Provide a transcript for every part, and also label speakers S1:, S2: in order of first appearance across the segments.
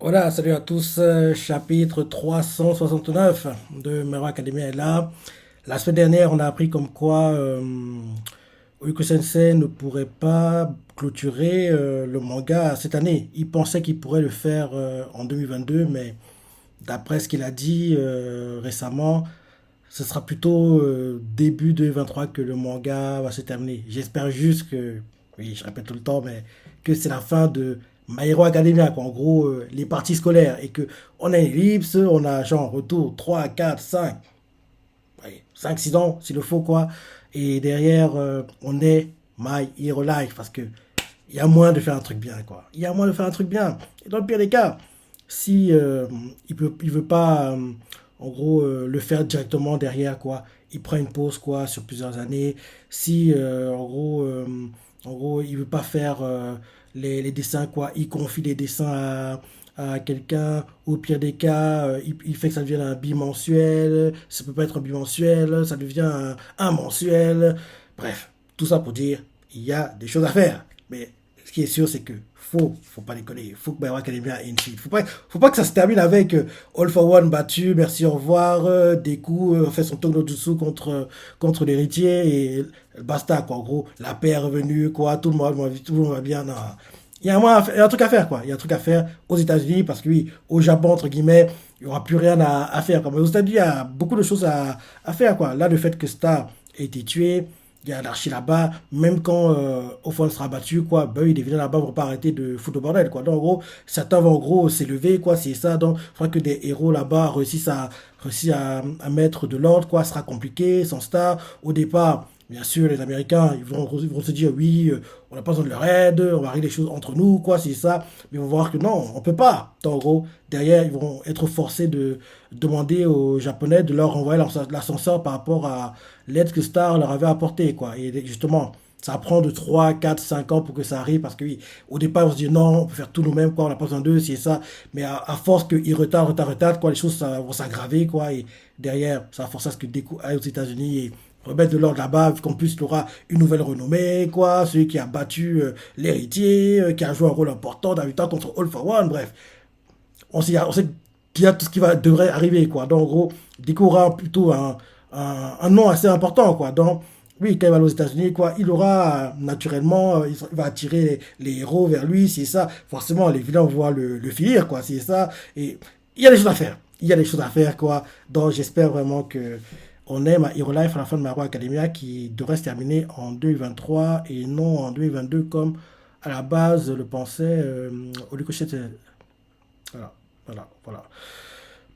S1: Voilà, salut à tous, chapitre 369 de My Hero Academia est là. La semaine dernière, on a appris comme quoi Uyuko Sensei ne pourrait pas clôturer le manga cette année. Il pensait qu'il pourrait le faire en 2022, mais d'après ce qu'il a dit récemment, ce sera plutôt début 2023 que le manga va se terminer. J'espère juste que, oui, je répète tout le temps, mais que c'est la fin de My Hero Academia, quoi. En gros, les parties scolaires, et que on a une ellipse, on a genre retour 3, 4, 5, ouais, 5, 6 ans, s'il le faut, quoi. Et derrière, on est My Hero Life, parce que il y a moyen de faire un truc bien, quoi. Il y a moyen de faire un truc bien. Et dans le pire des cas, si il veut pas, en gros, le faire directement derrière, quoi, il prend une pause, quoi, sur plusieurs années. Si, en gros, il veut pas faire les dessins, quoi, il confie les dessins à quelqu'un. Au pire des cas, il fait que ça devienne un bimensuel. Ça peut pas être un bimensuel, ça devient un mensuel. Bref, tout ça pour dire, il y a des choses à faire. Mais ce qui est sûr, c'est que faut pas déconner. Faut que Bayern Academia ait une suite. Faut pas que ça se termine avec All for One battu, merci, au revoir, des coups, fait son tour de dessous contre l'héritier et basta, quoi. En gros, la paix est revenue, quoi. Tout le monde va bien. Non. Il y a un truc à faire, quoi. Il y a un truc à faire aux États-Unis parce que oui, au Japon, entre guillemets, il n'y aura plus rien à faire. Quoi. Mais aux États-Unis, il y a beaucoup de choses à faire, quoi. Là, le fait que Star ait été tué, il y a l'archi là-bas, même quand Ophon sera battu, quoi, ben oui, les vilains là-bas vont pas arrêter de foutre le bordel, quoi. Donc, en gros, certains vont en gros s'élever, quoi, c'est ça. Donc, il faudra que des héros là-bas réussissent à mettre de l'ordre, quoi. Ce sera compliqué, sans Star. Au départ, bien sûr, les Américains, ils vont se dire, oui, on n'a pas besoin de leur aide, on va régler les choses entre nous, quoi, c'est ça. Mais ils vont voir que non, on peut pas. Donc, en gros, derrière, ils vont être forcés de demander aux Japonais de leur envoyer l'ascenseur par rapport à l'aide que Star leur avait apportée, quoi. Et justement, ça prend de 3 4 5 ans pour que ça arrive parce que oui, au départ, on se dit non, on peut faire tout nous-mêmes, quoi, on n'a pas besoin d'eux, c'est ça. Mais à force qu'ils retardent, quoi, les choses vont s'aggraver, quoi. Et derrière, ça va forcer à ce que Deku aille aux États-Unis et remettre de l'ordre là-bas, vu qu'en plus, il aura une nouvelle renommée, quoi. Celui qui a battu l'héritier, qui a joué un rôle important dans le temps contre All for One, bref. On sait qu'il y a tout ce qui devrait arriver, quoi. Donc, en gros, Deku aura plutôt un nom assez important, quoi. Donc, oui, quand il va aller aux États-Unis, quoi, il aura naturellement, il va attirer les héros vers lui, c'est ça. Forcément, les vilains vont voir le finir, quoi, c'est ça. Et il y a des choses à faire. Il y a des choses à faire, quoi. Donc, j'espère vraiment que on aime à Hero Life à la fin de My Hero Academia qui devrait se terminer en 2023 et non en 2022 comme à la base le pensait Horikoshi. Voilà, voilà.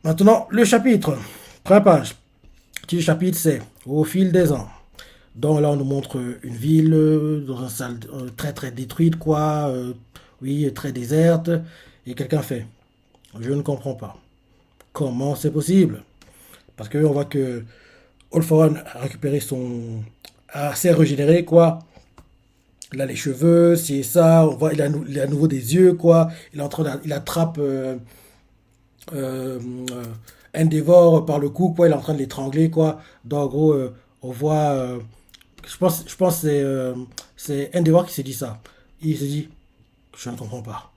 S1: Maintenant, le chapitre. Première page. Petit chapitre, c'est au fil des ans. Donc là, on nous montre une ville dans une salle très très détruite, quoi. Oui, très déserte. Et quelqu'un fait, je ne comprends pas. Comment c'est possible? Parce que on voit que All for One a récupéré son... s'est régénéré, quoi. Il a les cheveux, c'est ça. On voit, il a à nouveau des yeux, quoi. Il est en train il attrape euh, euh, Endeavor par le cou, quoi. Il est en train de l'étrangler, quoi. Donc, en gros, on voit. Je pense que c'est Endeavor qui s'est dit ça. Il s'est dit, je ne comprends pas.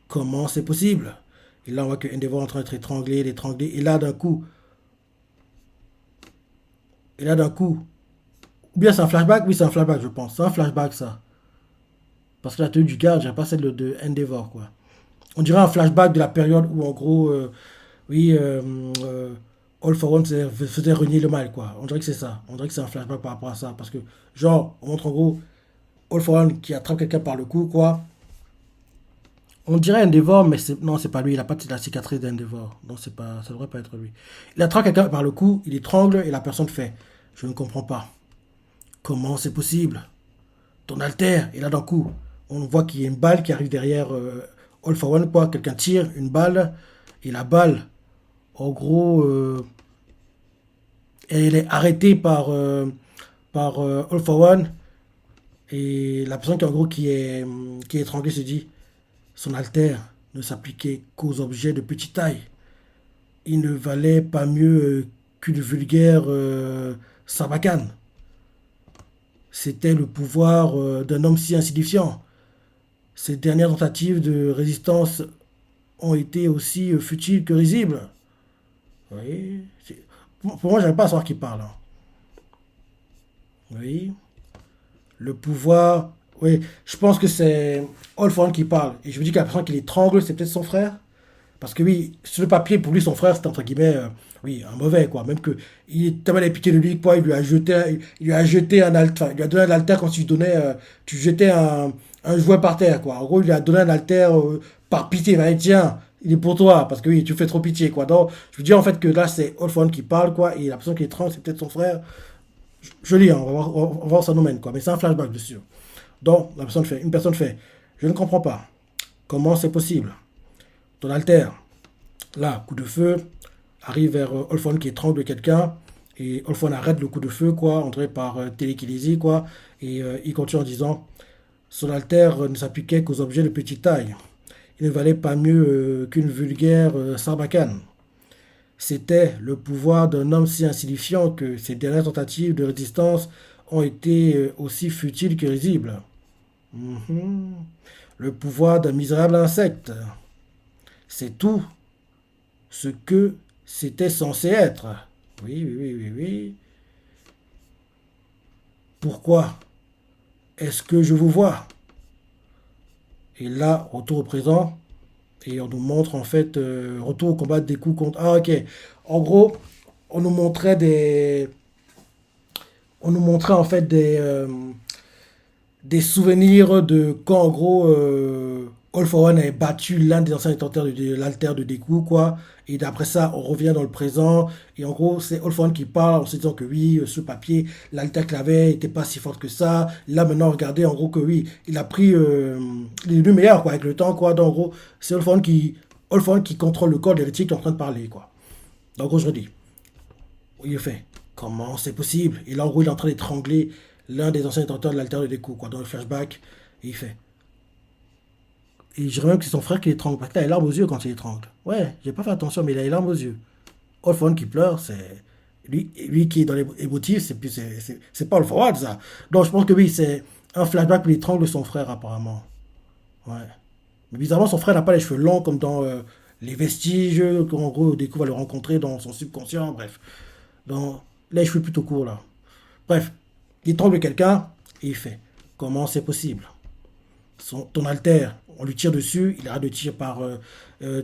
S1: Comment c'est possible? Et là, on voit que Endeavor est en train d'être étranglé, d'étrangler. Et là, d'un coup, ou bien c'est un flashback? Oui, c'est un flashback, je pense. C'est un flashback, ça. Parce que la tenue du garde, je dirais pas celle de Endeavor, quoi. On dirait un flashback de la période où, en gros, oui, All for One faisait renier le mal, quoi. On dirait que c'est ça. On dirait que c'est un flashback par rapport à ça. Parce que, genre, on montre en gros All for One qui attrape quelqu'un par le cou, quoi. On dirait Endeavor, mais non, c'est pas lui. Il a pas la cicatrice d'Endeavor. Donc, c'est pas, ça devrait pas être lui. Il attrape quelqu'un par le cou, il étrangle et la personne fait, je ne comprends pas. Comment c'est possible? Ton alter, et là d'un coup, on voit qu'il y a une balle qui arrive derrière All for One, quoi. Quelqu'un tire une balle, et la balle, en gros, elle est arrêtée par All for One, et la personne qui, en gros, qui est étranglée se dit, son alter ne s'appliquait qu'aux objets de petite taille. Il ne valait pas mieux qu'une vulgaire sarbacane. C'était le pouvoir d'un homme si insignifiant. Cette dernière tentative de résistance ont été aussi futiles que risibles. Oui. Pour moi, j'arrive pas à savoir qui parle, hein. Oui. Le pouvoir. Oui. Je pense que c'est Olfon qui parle. Et je me dis que la personne qui l'étrangle, c'est peut-être son frère. Parce que oui, sur le papier, pour lui, son frère, c'était entre guillemets, oui, un mauvais, quoi. Même que il est tellement pitié de lui, quoi, il lui a jeté un alter, il lui a donné un alter quand tu jetais un jouet par terre, quoi. En gros, il lui a donné un alter par pitié. Il m'a dit, tiens, il est pour toi, parce que oui, tu fais trop pitié, quoi. Donc, je veux dire, en fait, que là, c'est Olfon qui parle, quoi, et la personne qui est trans, c'est peut-être son frère. Je lis, hein, on va voir où ça nous mène, quoi. Mais c'est un flashback, bien sûr. Donc, une personne fait, je ne comprends pas. Comment c'est possible? Ton alter, là, coup de feu, arrive vers Olfon qui étrangle quelqu'un, et Olfon arrête le coup de feu, quoi, entré par télékinésie, quoi, et il continue en disant, son alter ne s'appliquait qu'aux objets de petite taille. Il ne valait pas mieux qu'une vulgaire sarbacane. C'était le pouvoir d'un homme si insignifiant que ses dernières tentatives de résistance ont été aussi futiles que risibles. Mhm. Le pouvoir d'un misérable insecte. C'est tout ce que c'était censé être. Oui, oui, oui, oui, oui. Pourquoi est-ce que je vous vois? Et là, retour au présent, et on nous montre en fait, retour au combat des coups contre... Ah ok, en gros, on nous montrait des... On nous montrait en fait des souvenirs de quand en gros All for One avait battu l'un des anciens détenteurs de l'alter de Deku, quoi. Et d'après ça, on revient dans le présent. Et en gros, c'est All for One qui parle en se disant que oui, ce papier, l'alter qu'il avait n'était pas si forte que ça. Là, maintenant, regardez, en gros, que oui, il a pris les deux meilleurs, quoi, avec le temps, quoi. Donc, en gros, c'est All for One qui contrôle le corps d'hérétique qui est en train de parler, quoi. Donc, en gros, je redis, il fait, comment c'est possible? Et là, en gros, il est en train d'étrangler l'un des anciens détenteurs de l'alter de Deku, quoi, dans le flashback. Et il fait, et je dirais même que c'est son frère qui l'étrangle. Parce qu'il a les larmes aux yeux quand il l'étrangle. Ouais, j'ai pas fait attention, mais il a les larmes aux yeux. Olfon qui pleure, c'est. Lui qui est dans les émotifs, c'est pas Olfon, ça. Donc je pense que oui, c'est un flashback pour l'étrangle de son frère, apparemment. Ouais. Mais bizarrement, son frère n'a pas les cheveux longs comme dans les vestiges, qu'en gros, Deku va le rencontrer dans son subconscient, bref. Donc, les cheveux plutôt courts, là. Bref, il étrangle quelqu'un et il fait. Comment c'est possible? Ton alter, on lui tire dessus, il arrête de tirer par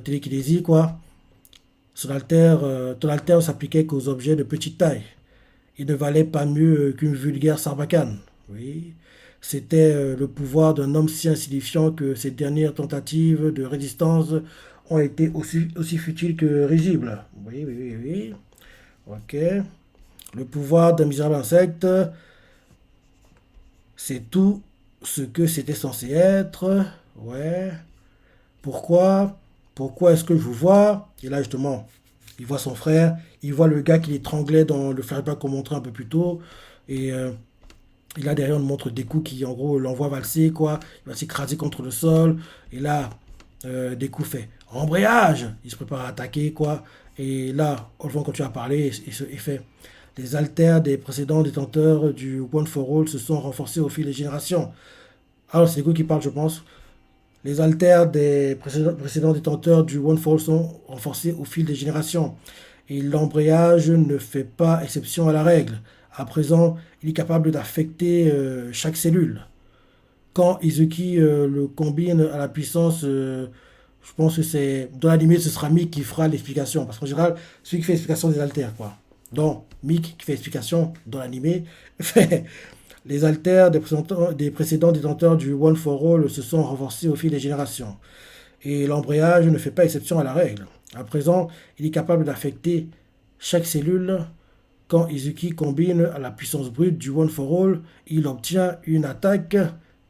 S1: télékinésie, quoi. Ton alter s'appliquait qu'aux objets de petite taille. Il ne valait pas mieux qu'une vulgaire sarbacane. Oui. C'était le pouvoir d'un homme si insignifiant que ses dernières tentatives de résistance ont été aussi futiles que risibles. Oui, oui, oui, oui. Ok. Le pouvoir d'un misérable insecte, c'est tout ce que c'était censé être. Ouais. Pourquoi? Pourquoi est-ce que je vous vois? Et là, justement, il voit son frère, il voit le gars qui l'étranglait dans le flashback qu'on montrait un peu plus tôt. Et là, derrière, on montre Deku qui, en gros, l'envoie valser, quoi. Il va s'écraser contre le sol. Et là, Deku fait embrayage. Il se prépare à attaquer, quoi. Et là, Olfon continue à parler et fait les altères des précédents détenteurs du One for All se sont renforcés au fil des générations. Alors, c'est Deku qui parle, je pense. Les altères des précédents détenteurs du One for All sont renforcés au fil des générations. Et l'embrayage ne fait pas exception à la règle. À présent, il est capable d'affecter chaque cellule. Quand Izuki le combine à la puissance, je pense que c'est... Dans l'anime, ce sera Mick qui fera l'explication. Parce qu'en général, celui qui fait l'explication des altères, quoi. Donc, Mick qui fait l'explication dans l'anime, fait... Les altères des précédents détenteurs du One for All se sont renforcés au fil des générations. Et l'embrayage ne fait pas exception à la règle. À présent, il est capable d'affecter chaque cellule. Quand Izuki combine à la puissance brute du One for All, il obtient une attaque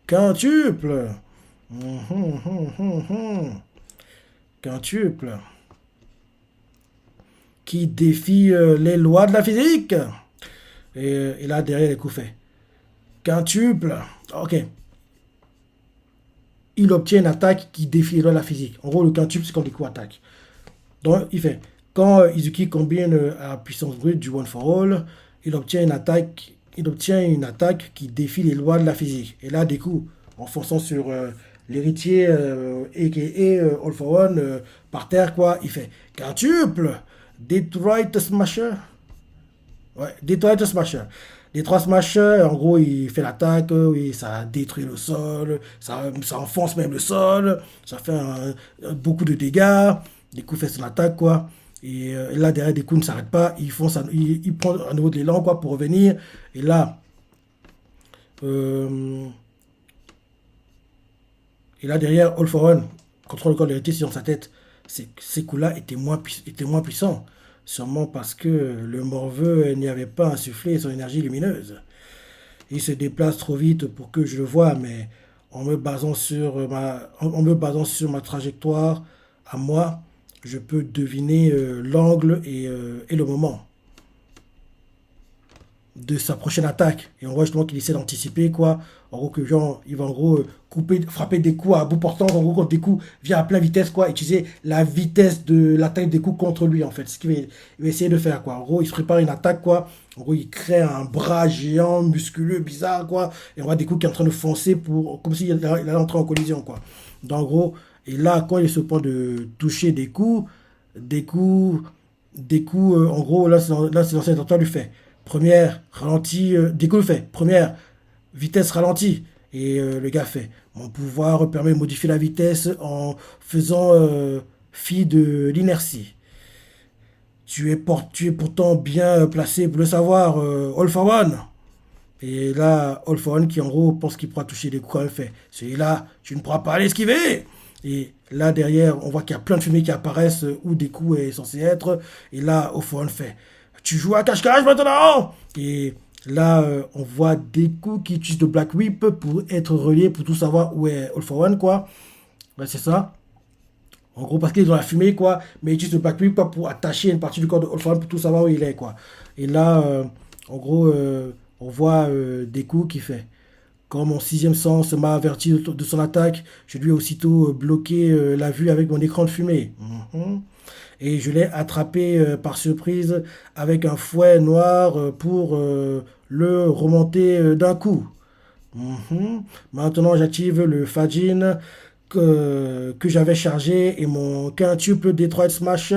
S1: quintuple. Quintuple. Qui défie les lois de la physique. Et là, derrière les coups faits. Quintuple. Ok. Il obtient une attaque qui défie les lois de la physique. En gros, le quintuple, c'est quand les coups attaquent. Donc, il fait. Quand Izuki combine à la puissance brute du One for All, il obtient une attaque qui défie les lois de la physique. Et là, des coups, en fonçant sur l'héritier, a.k.a. All for One, par terre, quoi. Il fait quintuple, Detroit Smasher. Ouais, Detroit Smasher. Detroit Smasher, en gros, il fait l'attaque, oui, ça détruit le sol, ça enfonce même le sol, ça fait beaucoup de dégâts. Du coup, il fait son attaque, quoi. Et là, derrière, des coups ne s'arrête pas. Il prend à nouveau de l'élan, quoi, pour revenir. Et là, euh, et là derrière, All for One contrôle le corps de l'héritier sur sa tête. Ces coups-là étaient moins puissants. Sûrement parce que le morveux n'y avait pas insufflé son énergie lumineuse. Il se déplace trop vite pour que je le voie, mais en me basant sur ma trajectoire, à moi, je peux deviner l'angle et le moment de sa prochaine attaque. Et on voit justement qu'il essaie d'anticiper, quoi. En gros, que genre, il va en gros frapper des coups à bout portant. En gros, quand des coups viennent à pleine vitesse, quoi. Utiliser la vitesse de l'attaque des coups contre lui, en fait. Ce qu'il va essayer de faire, quoi. En gros, il se prépare une attaque, quoi. En gros, il crée un bras géant, musculeux, bizarre, quoi. Et on voit des coups qui sont en train de foncer comme s'il allait entrer en collision, quoi. Donc, en gros, et là, quand il est sur le point de toucher des coups, en gros, là, c'est l'ancien tenteur lui fait. Première, ralenti, Deco le fait. Première, vitesse ralentie. Et le gars fait. Mon pouvoir permet de modifier la vitesse en faisant fi de l'inertie. Tu es pourtant bien placé pour le savoir, All for One. Et là, All for One qui en gros pense qu'il pourra toucher des coups quand même fait. Celui-là, tu ne pourras pas l'esquiver. Et là derrière, on voit qu'il y a plein de fumées qui apparaissent où des coups est censé être. Et là, All for One fait. Tu joues à cache-cache maintenant. Et là, on voit des coups qui utilisent de Black Whip pour être reliés, pour tout savoir où est All for One, quoi. Ouais, c'est ça. En gros, parce qu'il est dans la fumée, quoi. Mais il utilise le Black Whip, quoi, pour attacher une partie du corps de All for One pour tout savoir où il est, quoi. Et là, en gros, on voit des coups qui fait. Quand mon sixième sens m'a averti de son attaque, je lui ai aussitôt bloqué la vue avec mon écran de fumée. Mhm. Et je l'ai attrapé par surprise avec un fouet noir pour le remonter d'un coup. Mhm. Maintenant, j'active le Fajin que j'avais chargé et mon quintuple Detroit Smash.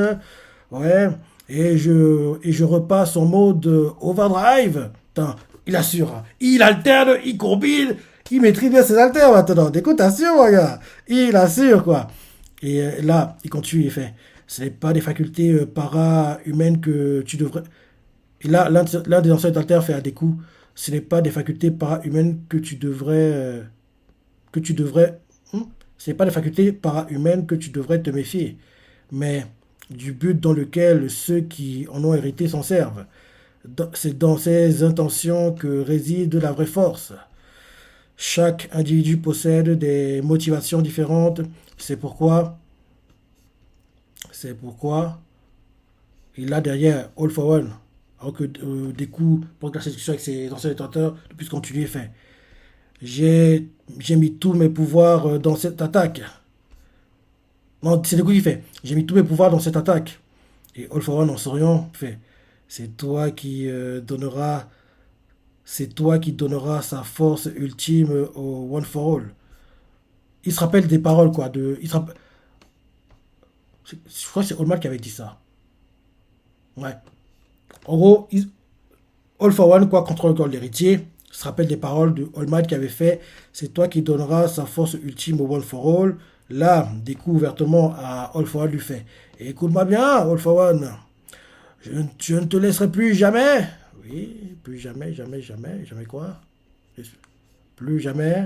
S1: Ouais. Et je repasse en mode overdrive. Putain, il assure, hein. Il alterne, il combine, il maîtrise bien ses haltères maintenant. Écoute, assure, mon gars. Il assure, quoi. Et là, il continue, il fait. Ce n'est pas des facultés para-humaines que tu devrais. Et là, l'un des anciens haltères fait à des coups. Ce n'est pas des facultés para-humaines que tu devrais. Que tu devrais. Ce n'est pas des facultés para-humaines que tu devrais te méfier. Mais du but dans lequel ceux qui en ont hérité s'en servent. C'est dans ces intentions que réside la vraie force. Chaque individu possède des motivations différentes. C'est pourquoi. C'est pourquoi. Et là derrière, All for One. Alors que des coups, pour que la séduction avec ses anciens détenteurs puisse continuer fait. J'ai j'ai mis tous mes pouvoirs dans cette attaque. Non, c'est le coup qui fait. J'ai mis tous mes pouvoirs dans cette attaque. Et All for One en souriant fait. C'est toi qui donneras. C'est toi qui donneras sa force ultime au One for All. Il se rappelle des paroles, quoi. Je crois que c'est All Might qui avait dit ça. Ouais. En gros, All for One, quoi, contre le corps de l'héritier, se rappelle des paroles de All Might qui avait fait. C'est toi qui donneras sa force ultime au One for All. Là, des coups ouvertement à All for One lui fait. Écoute-moi bien, All for One. Je ne te laisserai plus jamais. Oui, plus jamais, jamais, jamais. Jamais quoi? Plus jamais.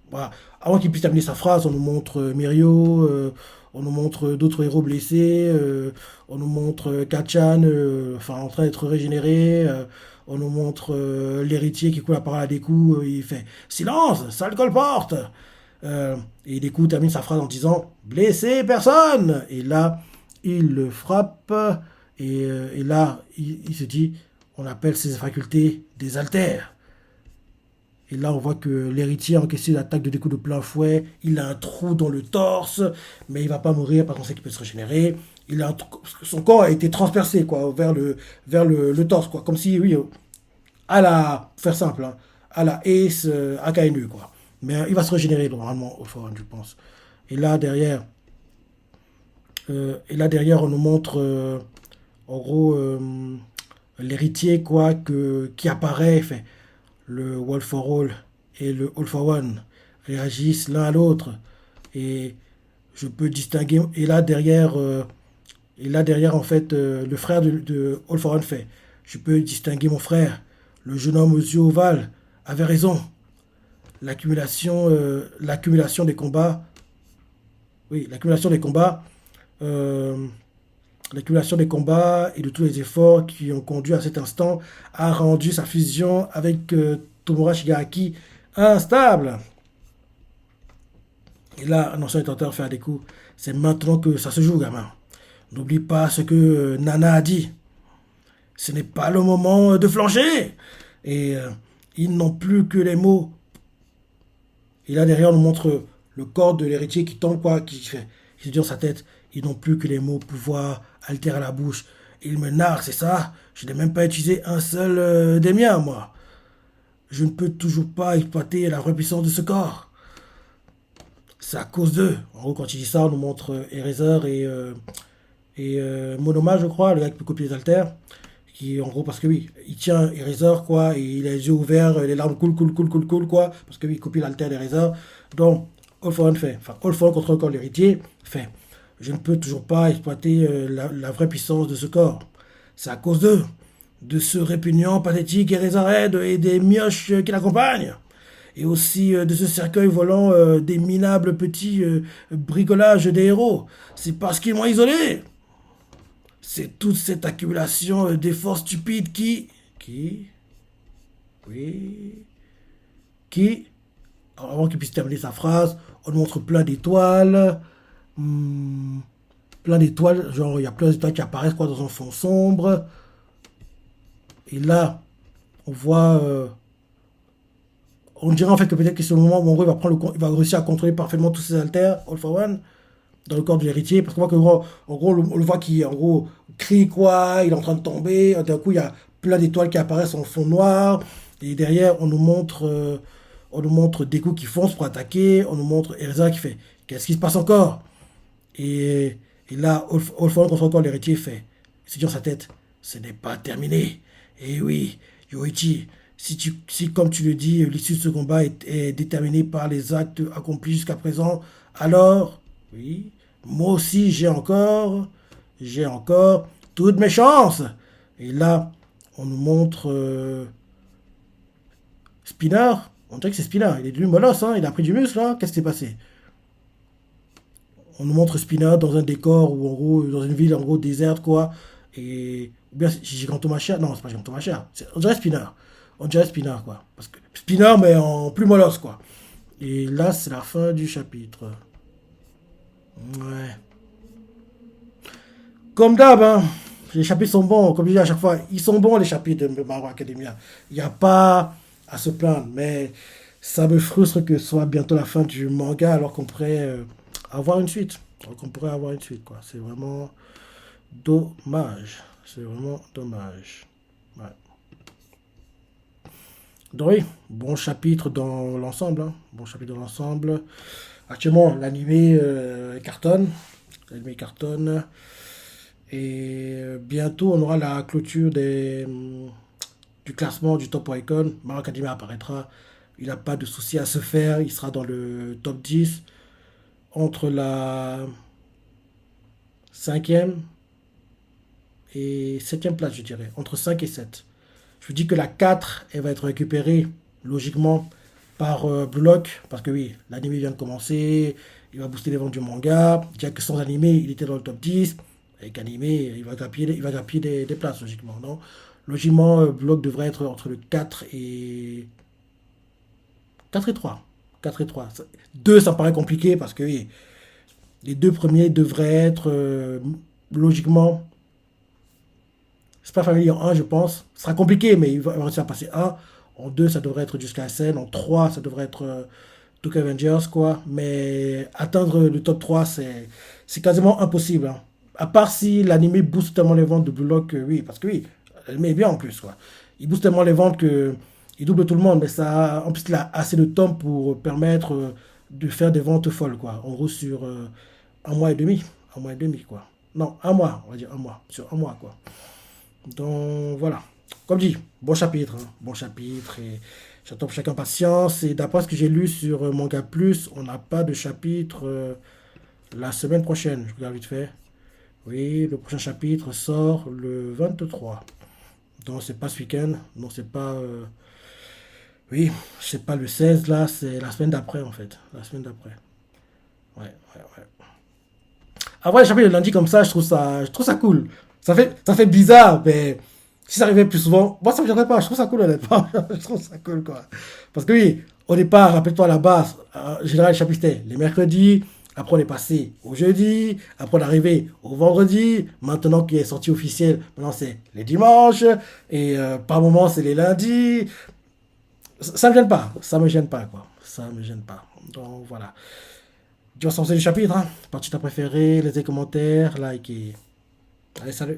S1: Voilà. Avant qu'il puisse terminer sa phrase, on nous montre Mirio, on nous montre d'autres héros blessés, on nous montre Kachan, enfin en train d'être régénéré, on nous montre l'héritier qui coule la parole à des coups, il fait silence, sale colporte. Et des coups termine sa phrase en disant blessé personne. Et là, il le frappe et là, il se dit on appelle ces facultés des altères. Et là, on voit que l'héritier a encaissé l'attaque de des coups de plein fouet. Il a un trou dans le torse, mais il va pas mourir parce qu'on sait qu'il peut se régénérer. Son corps a été transpercé quoi, vers le torse, comme si, oui, à la, pour faire simple, hein, à la Ace Akainu, quoi. Mais il va se régénérer normalement au fond, je pense. Et là derrière, on nous montre en gros l'héritier quoi qui apparaît, fait le All for All et le All for One réagissent l'un à l'autre et je peux distinguer et là derrière en fait le frère de All for One fait je peux distinguer mon frère, le jeune homme aux yeux ovales avait raison. L'accumulation des combats, oui, euh, l'accumulation des combats et de tous les efforts qui ont conduit à cet instant a rendu sa fusion avec Tomura Shigaraki instable. Et là, un ancien tenteur fait un des coups. C'est maintenant que ça se joue, gamin. N'oublie pas ce que Nana a dit. Ce n'est pas le moment de flancher. Et ils n'ont plus que les mots. Et là, derrière, on nous montre le corps de l'héritier qui tombe, quoi, qui se dit dans sa tête. Ils n'ont plus que les mots pouvoir altérer la bouche. Ils me narrent, c'est ça. Je n'ai même pas utilisé un seul des miens, moi. Je ne peux toujours pas exploiter la vraie puissance de ce corps. C'est à cause d'eux. En gros, quand il dit ça, on nous montre Eraser et Monoma, je crois, le gars qui peut copier les haltères. Qui, en gros, parce que oui, il tient Eraser, quoi, et il a les yeux ouverts, les larmes coulent, quoi, parce que oui, il copie l'haltère d'Eraser. Donc, All for One fait, enfin, All for One contre le corps de l'héritier fait, je ne peux toujours pas exploiter la vraie puissance de ce corps. C'est à cause d'eux, de ce répugnant, pathétique Eraserhead et des mioches qui l'accompagnent. Et aussi de ce cercueil volant des minables petits bricolages des héros. C'est parce qu'ils m'ont isolé. C'est toute cette accumulation d'efforts stupides oui, qui, avant qu'il puisse terminer sa phrase, on montre plein d'étoiles, genre il y a plein d'étoiles qui apparaissent quoi dans un fond sombre. Et là, on voit, on dirait en fait que peut-être que c'est le moment où en gros, il va réussir à contrôler parfaitement tous ses haltères, All for One, dans le corps de l'héritier, parce qu'on voit que en gros, on le voit qui en gros crie quoi, il est en train de tomber, d'un coup il y a plein d'étoiles qui apparaissent en fond noir, et derrière on nous montre Deku qui fonce pour attaquer, on nous montre Erza qui fait qu'est-ce qui se passe encore, et là All for One contre encore l'héritier fait, il se dit dans sa tête, ce n'est pas terminé, et oui, Yoichi, si comme tu le dis, l'issue de ce combat est déterminée par les actes accomplis jusqu'à présent, alors oui, moi aussi j'ai encore toutes mes chances. Et là, on nous montre Spinner. On dirait que c'est Spinner. Il est devenu molosse, hein. Il a pris du muscle, hein. Qu'est-ce qui s'est passé? On nous montre Spinner dans un décor ou en gros dans une ville en gros déserte quoi. Et ou bien c'est Gigantomachia. Non, c'est pas Gigantomachia. On dirait Spinner. On dirait Spinner quoi. Parce que Spinner mais en plus molosse quoi. Et là, c'est la fin du chapitre. Ouais. Comme d'hab, hein, les chapitres sont bons, comme je dis à chaque fois, ils sont bons les chapitres de My Hero Academia. Il n'y a pas à se plaindre, mais ça me frustre que ce soit bientôt la fin du manga alors qu'on pourrait avoir une suite. Alors qu'on pourrait avoir une suite, quoi. C'est vraiment dommage. C'est vraiment dommage. Ouais. Donc oui, bon chapitre dans l'ensemble, hein. Bon chapitre dans l'ensemble. Actuellement, l'animé cartonne. L'animé cartonne. Et bientôt, on aura la clôture du classement du Top Icon. Mario Academia apparaîtra. Il n'a pas de souci à se faire. Il sera dans le top 10. Entre la cinquième et septième place, je dirais. Entre 5 et 7. Je vous dis que la 4, elle va être récupérée, logiquement, par Blue Lock. Parce que oui, l'anime vient de commencer. Il va booster les ventes du manga. Déjà que sans animé, il était dans le top 10. Avec animé, il va grappiller des places, logiquement, non? Logiquement, Block devrait être entre le 4 et 3. 4 et 3. 2, ça me paraît compliqué parce que oui, les deux premiers devraient être logiquement. C'est pas familier en 1, je pense. Ce sera compliqué, mais il va réussir à passer 1. En 2, ça devrait être jusqu'à la scène. En 3, ça devrait être Tokyo Avengers, quoi. Mais atteindre le top 3, c'est quasiment impossible, hein. À part si l'anime booste tellement les ventes de Blue Lock, oui, parce que oui, l'anime est bien en plus, quoi. Il booste tellement les ventes que il double tout le monde, mais ça, en plus, il a assez de temps pour permettre de faire des ventes folles, quoi. En gros, sur un mois et demi. Un mois et demi, quoi. Non, un mois, on va dire un mois. Sur un mois, quoi. Donc, voilà. Comme dit, bon chapitre, hein, bon chapitre. Et j'attends pour chacun patience. Et d'après ce que j'ai lu sur Manga Plus, on n'a pas de chapitre la semaine prochaine. Je regarde vite fait. Oui, le prochain chapitre sort le 23. Donc, c'est pas ce week-end. Donc, c'est pas. Oui, c'est pas le 16 là, c'est la semaine d'après en fait. La semaine d'après. Ouais, ouais, ouais. Avoir les chapitres le lundi comme ça, je trouve ça cool. Ça fait bizarre, mais si ça arrivait plus souvent, moi ça me gênerait pas. Je trouve ça cool honnêtement. Je trouve ça cool quoi. Parce que oui, au départ, rappelle-toi à la base, en général les chapitres c'était les mercredis. Après on est passé au jeudi. Après on est arrivé au vendredi. Maintenant qu'il est sorti officiel, maintenant c'est les dimanches. Et par moment c'est les lundis. Ça me gêne pas. Ça me gêne pas quoi. Ça me gêne pas. Donc voilà. Tu vas sortir du chapitre, hein. Partie ta préférée, laissez des commentaires, like et... Allez, salut.